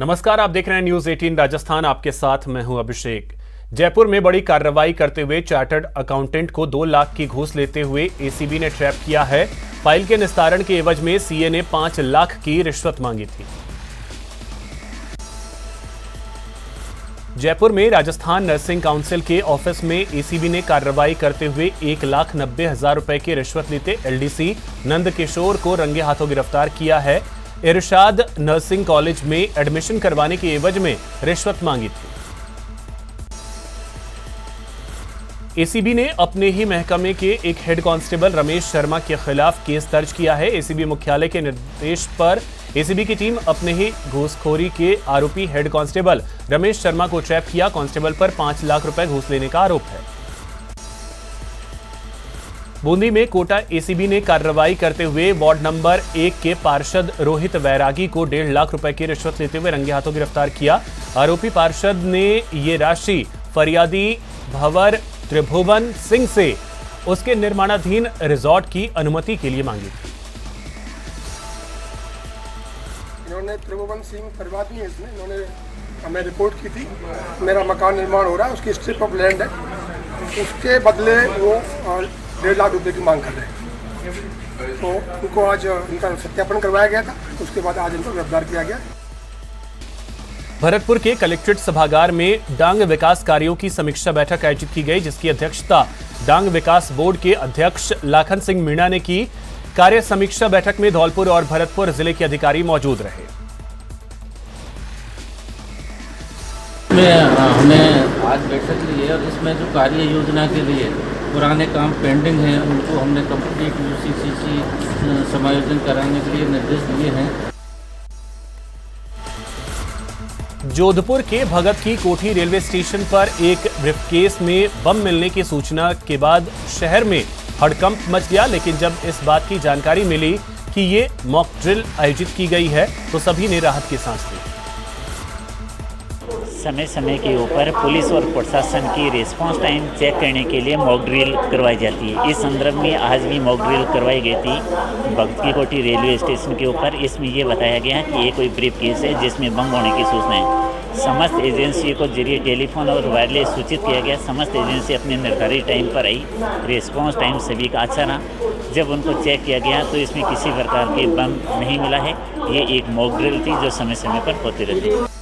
नमस्कार, आप देख रहे हैं न्यूज 18 राजस्थान। आपके साथ मैं हूं अभिषेक। जयपुर में बड़ी कार्रवाई करते हुए चार्टर्ड अकाउंटेंट को 2 लाख की घूस लेते हुए एसीबी ने ट्रैप किया है। फाइल के निस्तारण के एवज में सीए ने 5 लाख की रिश्वत मांगी थी। जयपुर में राजस्थान नर्सिंग काउंसिल के ऑफिस में एसीबी ने कार्रवाई करते हुए 1,90,000 रुपए की रिश्वत लेते एलडीसी नंद किशोर को रंगे हाथों गिरफ्तार किया है। इरशाद नर्सिंग कॉलेज में एडमिशन करवाने के एवज में रिश्वत मांगी थी। एसीबी ने अपने ही महकमे के एक हेड कांस्टेबल रमेश शर्मा के खिलाफ केस दर्ज किया है। एसीबी मुख्यालय के निर्देश पर एसीबी की टीम अपने ही घूसखोरी के आरोपी हेड कांस्टेबल रमेश शर्मा को ट्रैप किया। कांस्टेबल पर 5 लाख रुपए घूस लेने का आरोप है। बूंदी में कोटा एसीबी ने कार्रवाई करते हुए वार्ड नंबर 1 के पार्षद रोहित वैरागी को 1.5 लाख रुपए की रिश्वत लेते हुए रंगे हाथों गिरफ्तार किया। आरोपी पार्षद ने ये राशि फरियादी भंवर त्रिभुवन सिंह से उसके निर्माणाधीन रिजॉर्ट की अनुमति के लिए मांगी थी। इन्होंने त्रिभुवन सिंह फरियादी है, इसमें इन्होंने हमें रिपोर्ट की थी, मेरा मकान निर्माण हो रहा है, उसकी स्ट्रिप ऑफ लैंड है, उसके बदले वो 1.5 लाख रुपए की मांग कर रहे हैं। तो उनको आज उनका सत्यापन करवाया गया था, उसके बाद आज इनको गिरफ्तार किया गया। भरतपुर के कलेक्ट्रेट सभागार में डांग विकास कार्यों की समीक्षा बैठक आयोजित की गई, जिसकी अध्यक्षता डांग विकास बोर्ड के अध्यक्ष लाखन सिंह मीणा ने की। कार्य समीक्षा बैठक में धौलपुर और भरतपुर जिले के अधिकारी मौजूद रहे। हमने आज बैठक ली है और इसमें जो कार्य योजना के लिए पुराने काम पेंडिंग हैं उनको हमने कंप्लीट यूसीसी समायोजन कराने के लिए निर्देश दिए हैं। जोधपुर के भगत की कोठी रेलवे स्टेशन पर एक ब्रीफकेस में बम मिलने की सूचना के बाद शहर में हड़कंप मच गया, लेकिन जब इस बात की जानकारी मिली कि ये मॉक ड्रिल आयोजित की गई है तो सभी ने राहत की सांस ली। समय समय के ऊपर पुलिस और प्रशासन की रिस्पांस टाइम चेक करने के लिए मॉक ड्रिल करवाई जाती है। इस संदर्भ में आज भी मॉक ड्रिल करवाई गई थी भगत की कोठी रेलवे स्टेशन के ऊपर। इसमें ये बताया गया कि ये कोई ब्रीफ केस है जिसमें बम होने की सूचना है। समस्त एजेंसी को जरिए टेलीफोन और वायरलेस सूचित किया गया। समस्त एजेंसी अपने निर्धारित टाइम पर आई। रिस्पांस टाइम सभी का अच्छा रहा। जब उनको चेक किया गया तो इसमें किसी प्रकार के बम नहीं मिला है। ये एक मॉक ड्रिल थी जो समय समय पर होती रहती है।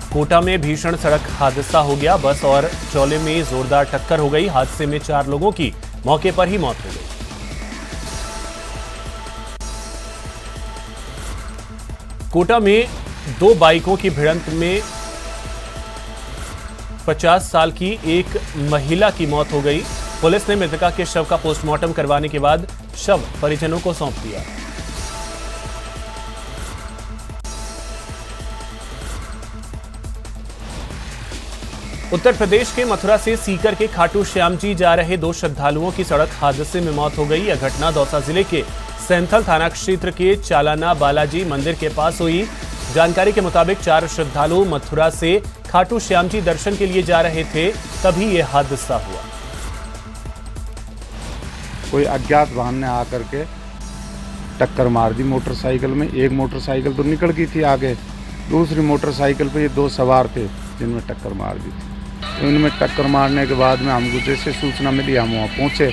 कोटा में भीषण सड़क हादसा हो गया। बस और ट्रॉले में जोरदार टक्कर हो गई। हादसे में 4 लोगों की मौके पर ही मौत हो गई। कोटा में 2 बाइकों की भिड़ंत में 50 साल की एक महिला की मौत हो गई। पुलिस ने मृतका के शव का पोस्टमार्टम करवाने के बाद शव परिजनों को सौंप दिया। उत्तर प्रदेश के मथुरा से सीकर के खाटू श्याम जी जा रहे 2 श्रद्धालुओं की सड़क हादसे में मौत हो गई। यह घटना दौसा जिले के सैंथल थाना क्षेत्र के चालाना बालाजी मंदिर के पास हुई। जानकारी के मुताबिक 4 श्रद्धालु मथुरा से खाटू श्याम जी दर्शन के लिए जा रहे थे, तभी यह हादसा हुआ। कोई अज्ञात वाहन ने आकर के टक्कर मार दी मोटरसाइकिल में। एक मोटरसाइकिल तो निकल गई थी आगे, दूसरी मोटरसाइकिल पे ये 2 सवार थे जिनमें टक्कर मार दी थी। इनमें टक्कर मारने के बाद में हमको जैसे सूचना मिली हम वहाँ पहुँचे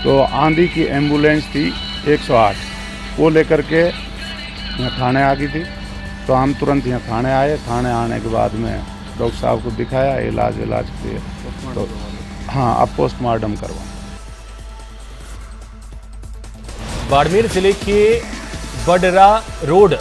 तो आंधी की एम्बुलेंस थी 108, वो लेकर के यहाँ थाने आ गई थी। तो हम तुरंत यहाँ थाने आए। थाने आने के बाद में डॉक्टर साहब को दिखाया, इलाज किए। तो हाँ, अब पोस्टमार्टम करवाएं। बाड़मेर जिले के बडरा रोड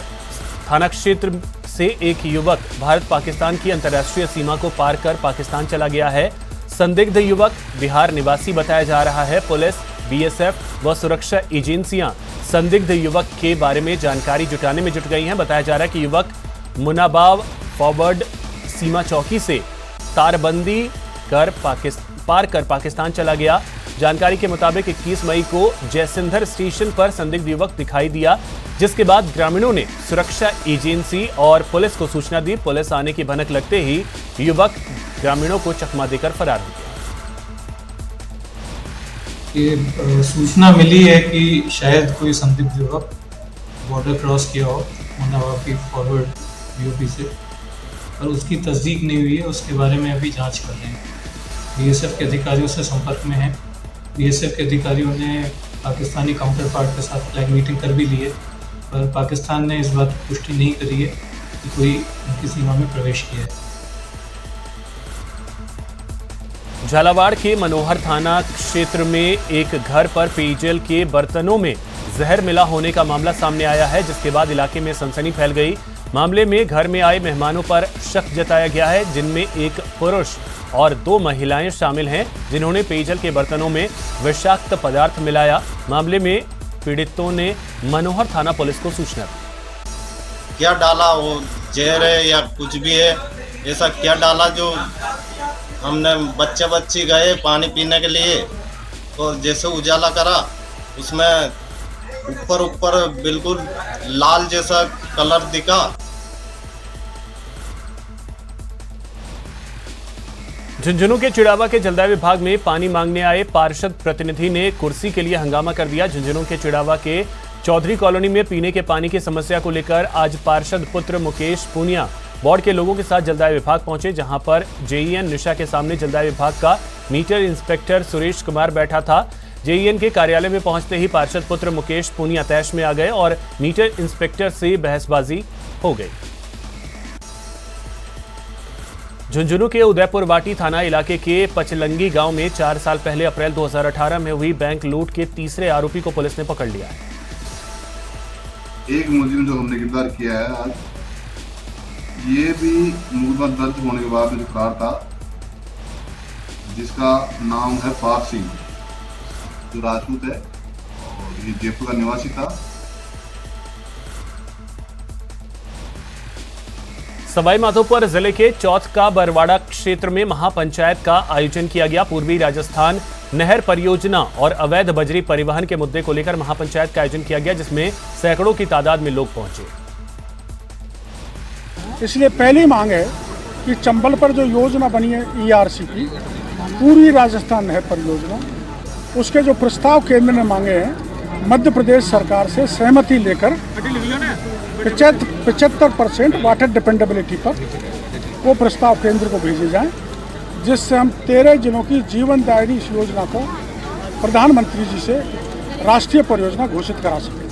थाना क्षेत्र से एक युवक भारत पाकिस्तान की अंतर्राष्ट्रीय सीमा को पार कर पाकिस्तान चला गया है। संदिग्ध युवक बिहार निवासी बताया जा रहा है। पुलिस, बीएसएफ व सुरक्षा एजेंसियां संदिग्ध युवक के बारे में जानकारी जुटाने में जुट गई हैं। बताया जा रहा है कि युवक मुनाबाव फॉरवर्ड सीमा चौकी से तारबंदी पार कर पाकिस्तान चला गया। जानकारी के मुताबिक 21 मई को जयसिंधर स्टेशन पर संदिग्ध युवक दिखाई दिया, जिसके बाद ग्रामीणों ने सुरक्षा एजेंसी और पुलिस को सूचना दी। पुलिस आने की भनक लगते ही युवक ग्रामीणों को चकमा देकर फरार हो गया। सूचना मिली है कि शायद कोई संदिग्ध युवक बॉर्डर क्रॉस किया हो मुन्नावा फीड फॉरवर्ड BOP से, और उसकी तस्दीक नहीं हुई है। उसके बारे में अभी जांच कर रहे हैं। BSF के अधिकारियों से संपर्क में हैं। BSF के अधिकारियों ने पाकिस्तानी काउंटर पार्ट के साथ फ्लैग मीटिंग कर भी ली है, पर पाकिस्तान ने इस बात की पुष्टि नहीं करी है कि कोई उनकी सीमा में प्रवेश किया है। झालावाड़ के मनोहर थाना क्षेत्र में एक घर पर पेयजल के बर्तनों में जहर मिला होने का मामला सामने आया है, जिसके बाद इलाके में सनसनी फैल गई। मामले में घर में आए मेहमानों पर शक जताया गया है, जिनमें एक पुरुष और 2 महिलाएं शामिल हैं, जिन्होंने पेयजल के बर्तनों में विषाक्त पदार्थ मिलाया। मामले में पीड़ितों ने मनोहर थाना पुलिस को सूचना दी। क्या डाला, वो जहर है या कुछ भी है, ऐसा क्या डाला जो हमने बच्चे गए पानी पीने के लिए, तो जैसे उजाला करा उसमें ऊपर बिल्कुल लाल जैसा कलर दिखा। झुंझुनू के चिड़ावा के जलदाय विभाग में पानी मांगने आए पार्षद प्रतिनिधि ने कुर्सी के लिए हंगामा कर दिया। झुंझुनू के चिड़ावा के चौधरी कॉलोनी में पीने के पानी की समस्या को लेकर आज पार्षद पुत्र मुकेश पूनिया वार्ड के लोगों के साथ जलदाय विभाग पहुंचे, जहां पर JEN निशा के सामने जलदाय विभाग का मीटर इंस्पेक्टर सुरेश कुमार बैठा था। JEN के कार्यालय में पहुंचते ही पार्षद पुत्र मुकेश पूनिया तैश में आ गए और मीटर इंस्पेक्टर से बहसबाजी हो गई। झुंझुनू के उदयपुर वाटी थाना इलाके के पचलंगी गांव में 4 साल पहले अप्रैल 2018 में हुई बैंक लूट के तीसरे आरोपी को पुलिस ने पकड़ लिया है। एक मुलजिम जो हमने गिरफ्तार किया है आज, ये भी मुकदमा दर्ज होने के बाद गिरफ्तार था, जिसका नाम है पार सिंह, जो राजपूत है और ये जयपुर का निवासी था। सवाई माधोपुर जिले के चौथ का बरवाड़ा क्षेत्र में महापंचायत का आयोजन किया गया। पूर्वी राजस्थान नहर परियोजना और अवैध बजरी परिवहन के मुद्दे को लेकर महापंचायत का आयोजन किया गया, जिसमें सैकड़ों की तादाद में लोग पहुंचे। इसलिए पहली मांग है कि चंबल पर जो योजना बनी है ERC की, पूर्वी राजस्थान नहर परियोजना, उसके जो प्रस्ताव केंद्र ने मांगे हैं, मध्य प्रदेश सरकार से सहमति लेकर 75% वाटर डिपेंडेबिलिटी पर वो प्रस्ताव केंद्र को भेजे जाएं, जिससे हम 13 जिलों की जीवनदायिनी इस योजना को प्रधानमंत्री जी से राष्ट्रीय परियोजना घोषित करा सकें।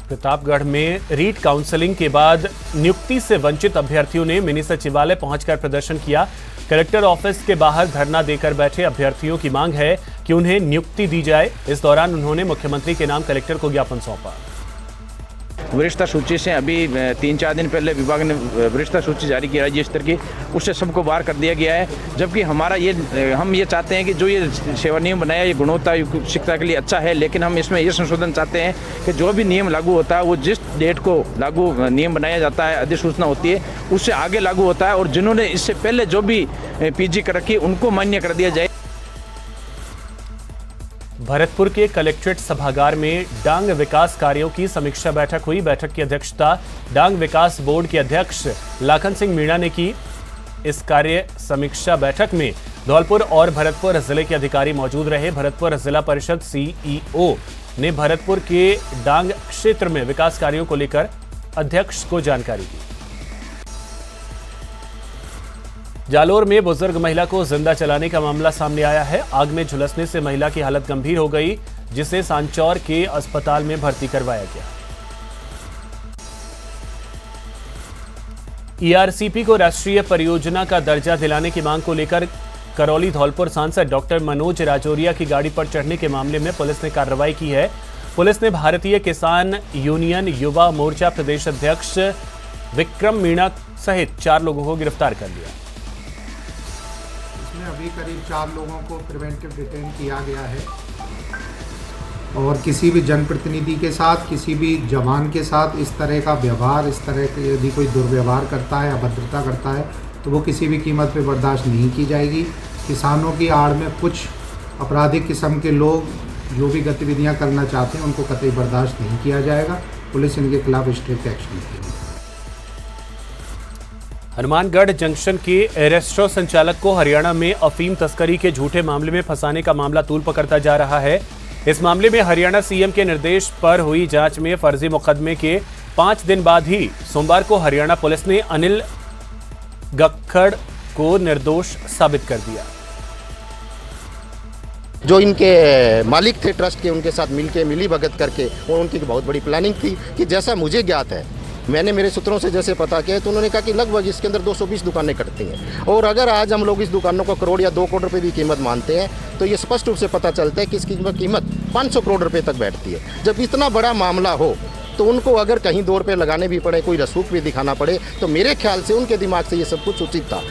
प्रतापगढ़ में रीट काउंसलिंग के बाद नियुक्ति से वंचित अभ्यर्थियों ने मिनी सचिवालय पहुंचकर प्रदर्शन किया। कलेक्टर ऑफिस के बाहर धरना देकर बैठे अभ्यर्थियों की मांग है कि उन्हें नियुक्ति दी जाए। इस दौरान उन्होंने मुख्यमंत्री के नाम कलेक्टर को ज्ञापन सौंपा। वरिष्ठता सूची से अभी 3-4 दिन पहले विभाग ने वरिष्ठता सूची जारी की राज्य स्तर की, उससे सबको बाहर कर दिया गया है। जबकि हमारा हम ये चाहते हैं कि जो ये सेवा नियम बनाया ये गुणवत्ता शिक्षा के लिए अच्छा है, लेकिन हम इसमें ये संशोधन चाहते हैं कि जो भी नियम लागू होता है वो जिस डेट को लागू नियम बनाया जाता है, अधिसूचना होती है, उससे आगे लागू होता है, और जिन्होंने इससे पहले जो भी PG कर रखी उनको मान्य कर दिया जाए। भरतपुर के कलेक्ट्रेट सभागार में डांग विकास कार्यों की समीक्षा बैठक हुई। बैठक की अध्यक्षता डांग विकास बोर्ड के अध्यक्ष लाखन सिंह मीणा ने की। इस कार्य समीक्षा बैठक में धौलपुर और भरतपुर जिले के अधिकारी मौजूद रहे। भरतपुर जिला परिषद CEO ने भरतपुर के डांग क्षेत्र में विकास कार्यों को लेकर अध्यक्ष को जानकारी दी। जालोर में बुजुर्ग महिला को जिंदा जलाने का मामला सामने आया है। आग में झुलसने से महिला की हालत गंभीर हो गई, जिसे सांचौर के अस्पताल में भर्ती करवाया गया। ERCP को राष्ट्रीय परियोजना का दर्जा दिलाने की मांग को लेकर करौली धौलपुर सांसद डॉक्टर मनोज राजौरिया की गाड़ी पर चढ़ने के मामले में पुलिस ने कार्रवाई की है। पुलिस ने भारतीय किसान यूनियन युवा मोर्चा प्रदेश अध्यक्ष विक्रम मीणा सहित 4 लोगों को गिरफ्तार कर लिया। अभी करीब 4 लोगों को प्रिवेंटिव डिटेन किया गया है, और किसी भी जनप्रतिनिधि के साथ, किसी भी जवान के साथ इस तरह का व्यवहार, इस तरह के यदि कोई दुर्व्यवहार करता है, अभद्रता करता है, तो वो किसी भी कीमत पे बर्दाश्त नहीं की जाएगी। किसानों की आड़ में कुछ आपराधिक किस्म के लोग जो भी गतिविधियां करना चाहते हैं उनको कतई बर्दाश्त नहीं किया जाएगा। पुलिस इनके खिलाफ स्ट्रिक्ट एक्शन लेगी। हनुमानगढ़ जंक्शन के रेस्टोरेंट संचालक को हरियाणा में अफीम तस्करी के झूठे मामले में फंसाने का मामला तूल पकड़ता जा रहा है। इस मामले में हरियाणा सीएम के निर्देश पर हुई जांच में फर्जी मुकदमे के 5 दिन बाद ही सोमवार को हरियाणा पुलिस ने अनिल गक्खड़ को निर्दोष साबित कर दिया। जो इनके मालिक थे ट्रस्ट के, उनके साथ मिली भगत करके, और उनकी बहुत बड़ी प्लानिंग थी कि जैसा मुझे ज्ञात है, मैंने मेरे सूत्रों से जैसे पता किया तो उन्होंने कहा कि लगभग इसके अंदर 220 दुकानें कटती हैं, और अगर आज हम लोग इस दुकानों को करोड़ या 2 करोड़ रुपए भी कीमत मानते हैं तो ये स्पष्ट रूप से पता चलता है कि इसकी कीमत 500 करोड़ रुपए तक बैठती है। जब इतना बड़ा मामला हो तो उनको अगर कहीं 2 रुपये लगाने भी पड़े, कोई रसूख भी दिखाना पड़े, तो मेरे ख्याल से उनके दिमाग से ये सब कुछ उचित था।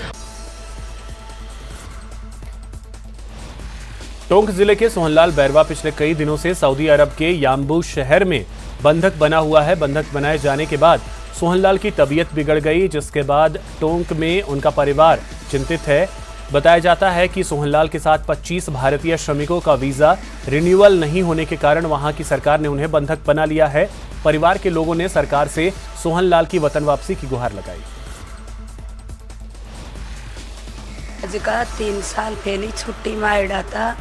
टोंक जिले के सोहनलाल बैरवा पिछले कई दिनों से सऊदी अरब के याम्बू शहर में बंधक बना हुआ है। बंधक बनाए जाने के बाद सोहनलाल की तबीयत बिगड़ गई, जिसके बाद टोंक में उनका परिवार चिंतित है। बताया जाता है कि सोहनलाल के साथ 25 भारतीय श्रमिकों का वीजा रिन्यूअल नहीं होने के कारण वहां की सरकार ने उन्हें बंधक बना लिया है। परिवार के लोगों ने सरकार से सोहनलाल की वतन वापसी की गुहार लगाई। आज का 3 साल पहले छुट्टी में आया था,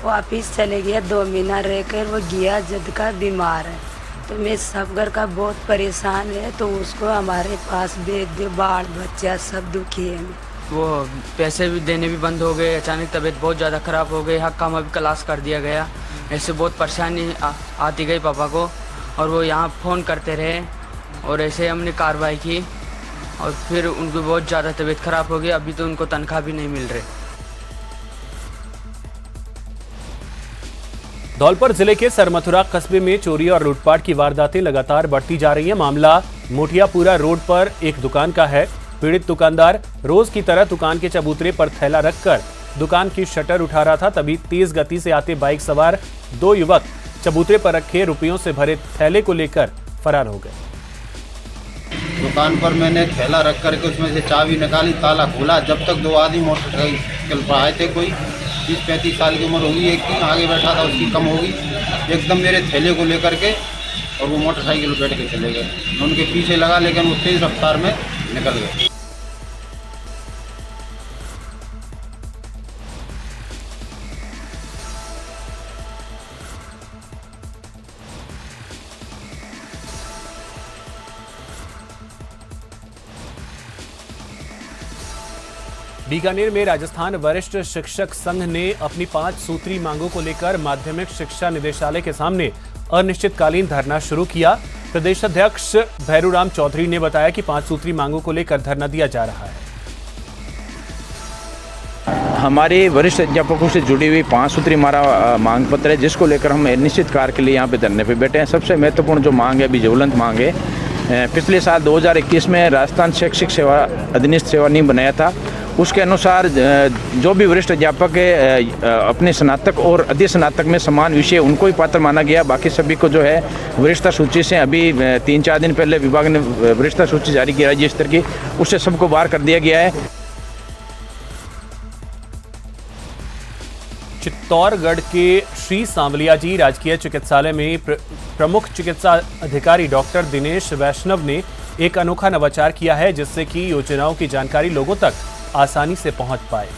वापिस चले गया, 2 महीना रहकर वो गया। जद का बीमार है तो मैं सब घर का बहुत परेशान है, तो उसको हमारे पास भेज दे, बाल बच्चा सब दुखी है। वो पैसे भी देने भी बंद हो गए, अचानक तबीयत बहुत ज़्यादा ख़राब हो गई, हक काम अभी क्लास कर दिया गया। ऐसे बहुत परेशानी आती गई पापा को, और वो यहाँ फ़ोन करते रहे, और ऐसे हमने कार्रवाई की, और फिर उनको बहुत ज़्यादा तबीयत ख़राब हो गई। अभी तो उनको तनख्वाह भी नहीं मिल रही। धौलपुर जिले के सरमथुरा कस्बे में चोरी और लूटपाट की वारदातें लगातार बढ़ती जा रही हैं। मामला मोटियापुरा रोड पर एक दुकान का है। पीड़ित दुकानदार रोज की तरह दुकान के चबूतरे पर थैला रखकर दुकान की शटर उठा रहा था, तभी तेज गति से आते बाइक सवार 2 युवक चबूतरे पर रखे रुपयों से भरे थैले को लेकर फरार हो गए। दुकान पर मैंने थैला रख करके उसमें से चाबी निकाली, ताला खोला, जब तक 2 आदमी मोटरसाइकिल पर आए थे। कोई 30-35 साल की उम्र होगी, एक की आगे बैठा था उसकी कम होगी, एकदम मेरे थैले को लेकर के और वो मोटरसाइकिल पर बैठ के चले गए। मैं उनके पीछे लगा, लेकिन वो तेज रफ्तार में निकल गए। बीकानेर में राजस्थान वरिष्ठ शिक्षक संघ ने अपनी 5 सूत्री मांगों को लेकर माध्यमिक शिक्षा निदेशालय के सामने अनिश्चितकालीन धरना शुरू किया। प्रदेश अध्यक्ष भैरूराम चौधरी ने बताया कि 5 सूत्री मांगों को लेकर धरना दिया जा रहा है। हमारे वरिष्ठ अध्यापकों से जुड़ी हुई 5 सूत्री हमारा मांग पत्र है, जिसको लेकर हम निश्चित कार्य के लिए यहाँ पे धरने पे बैठे हैं। सबसे महत्वपूर्ण जो मांग है, अभी ज्वलंत मांग है, पिछले साल 2021 में राजस्थान शैक्षिक सेवा अधिनियम सेवा नियम बनाया था। उसके अनुसार जो भी वरिष्ठ अध्यापक है अपने स्नातक और अधिक स्नातक में समान विषय उनको ही पात्र माना गया। बाकी सभी को जो है वरिष्ठता सूची से अभी 3-4 दिन पहले विभाग ने वरिष्ठता सूची जारी की राज्य स्तर की, उससे सबको बाहर कर दिया गया है। चित्तौड़गढ़ के श्री सांवलिया जी राजकीय चिकित्सालय में प्रमुख चिकित्सा अधिकारी डॉक्टर दिनेश वैष्णव ने एक अनोखा नवाचार किया है, जिससे कि योजनाओं की जानकारी लोगों तक आसानी से पहुंच पाए।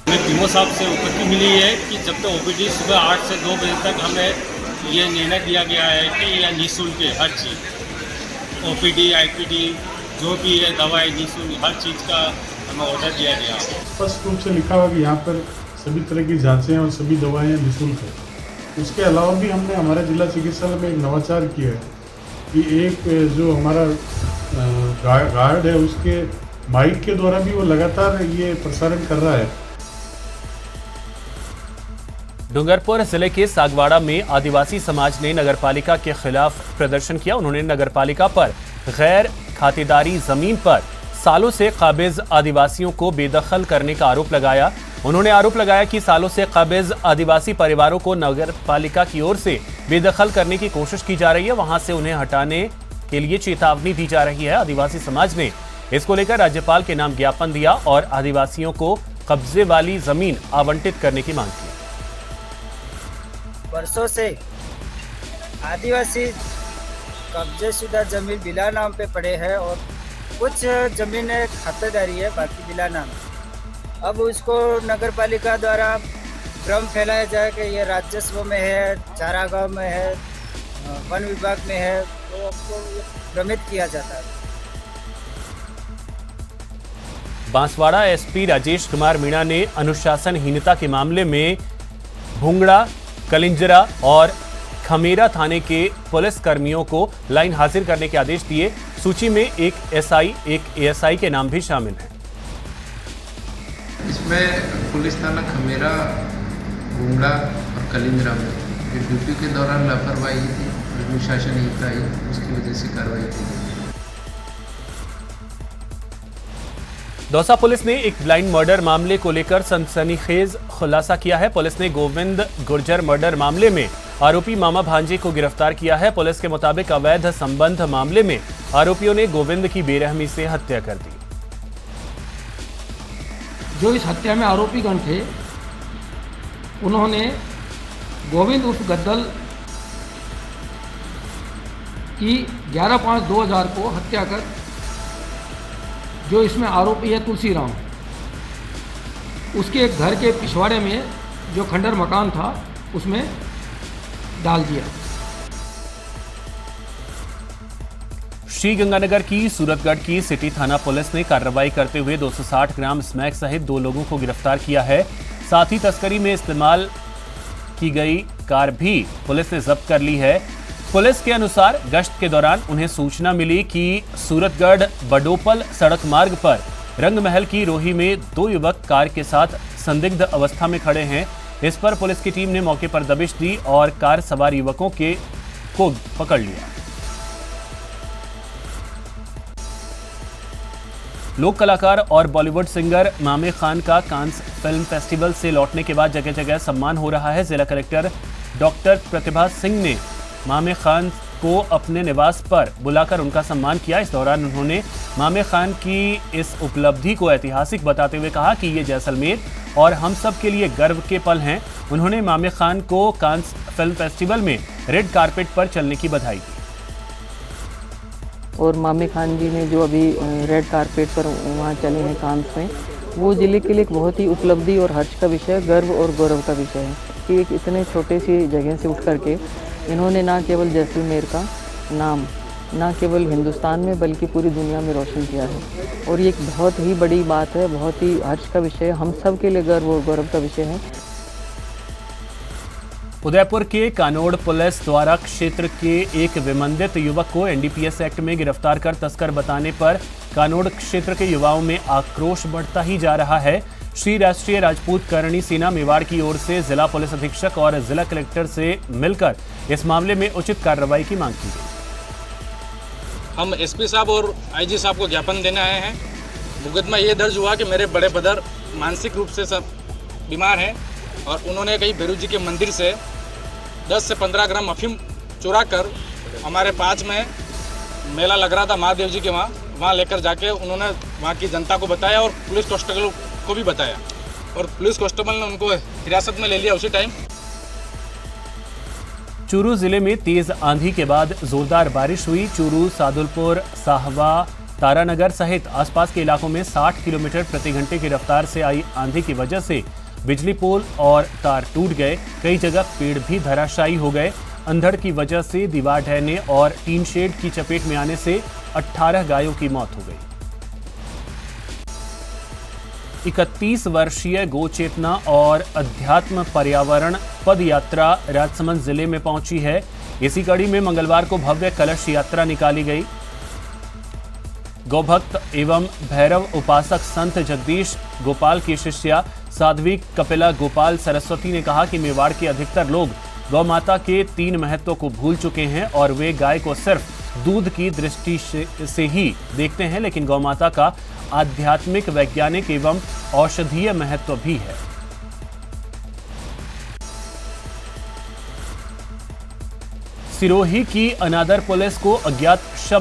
हमें पीओ साहब से उपलब्धि मिली है कि जब तक ओपीडी सुबह 8 से 2 बजे तक हमें ये निर्णय दिया गया है कि यह निःशुल्क है, हर चीज़ ओपीडी आईपीडी जो भी है दवाई निःशुल्क, हर चीज़ का हमें ऑर्डर दिया गया। स्पष्ट रूप से लिखा हुआ कि यहाँ पर सभी तरह की जांचें और सभी दवाएं निःशुल्क है। उसके अलावा भी हमने हमारे जिला चिकित्सालय में एक नवाचार किया है कि एक जो हमारा गार्ड है उसके माइक के द्वारा भी वो लगातार ये प्रसारण कर रहा है। डूंगरपुर जिले के सागवाड़ा में आदिवासी समाज ने नगरपालिका के खिलाफ प्रदर्शन किया। उन्होंने नगरपालिका पर गैर खातेदारी जमीन पर सालों से काबिज आदिवासियों को बेदखल करने का आरोप लगाया। उन्होंने आरोप लगाया कि सालों से काबिज आदिवासी परिवारों को नगरपालिका की ओर से बेदखल करने की कोशिश की जा रही है, वहां से उन्हें हटाने के लिए चेतावनी दी जा रही है। आदिवासी समाज ने इसको लेकर राज्यपाल के नाम ज्ञापन दिया और आदिवासियों को कब्जे वाली जमीन आवंटित करने की मांग की। वर्षों से आदिवासी कब्जेशुदा जमीन बिला नाम पे पड़े हैं और कुछ जमीनें खातेदारी है, बाकी बिला नाम। अब उसको नगर पालिका द्वारा भ्रम फैलाया जाए कि ये राजस्व में है, चारागांव में है, वन विभाग में है, तो आपको भ्रमित किया जाता है। बांसवाड़ा एसपी राजेश कुमार मीणा ने अनुशासनहीनता के मामले में भुंगड़ा, कलिंजरा और खमेरा थाने के पुलिस कर्मियों को लाइन हाजिर करने के आदेश दिए। सूची में एक एसआई, एक एएसआई के नाम भी शामिल हैं। इसमें पुलिस थाना खमेरा, भुंगड़ा और कलिंजरा में ड्यूटी के दौरान लापरवाही थी, अनुशासनहीनता आई, उसकी वजह से कार्रवाई की गई। दौसा पुलिस ने एक ब्लाइंड मर्डर मामले को लेकर सनसनीखेज खुलासा किया है। पुलिस ने गोविंद गुर्जर मर्डर मामले में आरोपी मामा भांजे को गिरफ्तार किया है। पुलिस के मुताबिक अवैध संबंध मामले में आरोपियों ने गोविंद की बेरहमी से हत्या कर दी। जो इस हत्या में आरोपीगण थे, उन्होंने गोविंद उर्फ गद्दल की 11/5/2000 को हत्या कर, जो इसमें आरोपी है तुलसीराम, उसके एक घर के पिछवाड़े में जो खंडर मकान था उसमें डाल दिया। श्रीगंगानगर की सूरतगढ़ की सिटी थाना पुलिस ने कार्रवाई करते हुए 260 ग्राम स्मैक सहित 2 लोगों को गिरफ्तार किया है। साथ ही तस्करी में इस्तेमाल की गई कार भी पुलिस ने जब्त कर ली है। पुलिस के अनुसार गश्त के दौरान उन्हें सूचना मिली कि सूरतगढ़ बडोपल सड़क मार्ग पर रंगमहल की रोही में 2 युवक कार के साथ संदिग्ध अवस्था में खड़े हैं। इस पर पुलिस की टीम ने मौके पर दबिश दी और कार सवार युवकों को पकड़ लिया। लोक कलाकार और बॉलीवुड सिंगर मामे खान का कांस फिल्म फेस्टिवल से लौटने के बाद जगह जगह सम्मान हो रहा है। जिला कलेक्टर डॉक्टर प्रतिभा सिंह ने मामे खान को अपने निवास पर बुलाकर उनका सम्मान किया। इस दौरान उन्होंने मामे खान की इस उपलब्धि को ऐतिहासिक बताते हुए कहा कि ये जैसलमेर और हम सब के लिए गर्व के पल हैं। उन्होंने मामे खान को कांस फिल्म फेस्टिवल में रेड कारपेट पर चलने की बधाई दी। और मामे खान जी ने जो अभी रेड कारपेट पर वहाँ चले हैं कांस में, वो ज़िले के लिए एक बहुत ही उपलब्धि और हर्ष का विषय, गर्व और गौरव का विषय है कि एक इतने छोटे सी जगह से उठ करके इन्होंने ना केवल जैसलमेर का नाम ना केवल हिंदुस्तान में बल्कि पूरी दुनिया में रोशन किया है। और ये एक बहुत ही बड़ी बात है, बहुत ही हर्ष का विषय है, हम सब के लिए गर्व और गौरव का विषय है। उदयपुर के कानोड़ पुलिस द्वारा क्षेत्र के एक विमंदित युवक को एनडीपीएस एक्ट में गिरफ्तार कर तस्कर बताने पर कानोड़ क्षेत्र के युवाओं में आक्रोश बढ़ता ही जा रहा है। श्री राष्ट्रीय राजपूत करणी सेना मेवाड़ की ओर से जिला पुलिस अधीक्षक और जिला कलेक्टर से मिलकर इस मामले में उचित कार्रवाई की मांग की गई। हम एसपी साहब और आईजी साहब को ज्ञापन देने आए हैं। मुकदमा ये दर्ज हुआ कि मेरे बड़े ब्रदर मानसिक रूप से सब बीमार हैं और उन्होंने कहीं भैरू जी के मंदिर से 10 से 15 ग्राम अफीम चुरा कर हमारे पास में मेला लग रहा था महादेव जी के वहाँ लेकर जाके उन्होंने वहाँ की जनता को बताया और पुलिस कांस्टेबल को भी बताया और पुलिस कांस्टेबल ने उनको हिरासत में ले लिया उसी टाइम। चूरू जिले में तेज आंधी के बाद जोरदार बारिश हुई। चूरू, सादुलपुर, साहवा, तारानगर सहित आसपास के इलाकों में 60 किलोमीटर प्रति घंटे की रफ्तार से आई आंधी की वजह से बिजली पोल और तार टूट गए। कई जगह पेड़ भी धराशायी हो गए। अंधड़ की वजह से दीवार ढहने और टीन शेड की चपेट में आने से 18 गायों की मौत हो गई। 31 वर्षीय गो चेतना और अध्यात्म पर्यावरण पद यात्रा राजसमंद जिले में पहुंची है। इसी कड़ी में मंगलवार को भव्य कलश यात्रा निकाली गई। गौभक्त एवं भैरव उपासक संत जगदीश गोपाल की शिष्या साध्वी कपिला गोपाल सरस्वती ने कहा कि मेवाड़ के अधिकतर लोग गौ माता के 3 महत्व को भूल चुके हैं और वे गाय को सिर्फ दूध की दृष्टि से ही देखते हैं, लेकिन गौ माता का आध्यात्मिक, वैज्ञानिक एवं औषधीय महत्व भी है। सिरोही की अनादर पुलिस को अज्ञात शव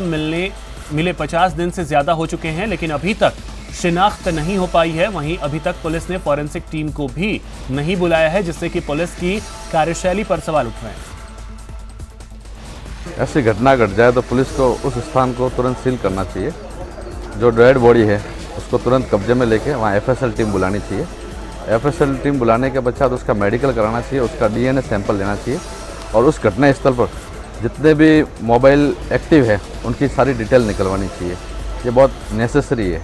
मिले 50 दिन से ज्यादा हो चुके हैं, लेकिन अभी तक शिनाख्त नहीं हो पाई है। वहीं अभी तक पुलिस ने फॉरेंसिक टीम को भी नहीं बुलाया है, जिससे कि पुलिस की कार्यशैली पर सवाल उठ रहे हैं। ऐसी घटना घट जाए तो पुलिस को उस स्थान को तुरंत सील करना चाहिए। जो डेड बॉडी है उसको तुरंत कब्जे में लेके वहाँ FSL टीम बुलानी चाहिए। FSL टीम बुलाने के पश्चात उसका मेडिकल कराना चाहिए, उसका DNA सैंपल लेना चाहिए और उस घटना स्थल पर जितने भी मोबाइल एक्टिव है उनकी सारी डिटेल निकलवानी चाहिए। ये बहुत नेसेसरी है।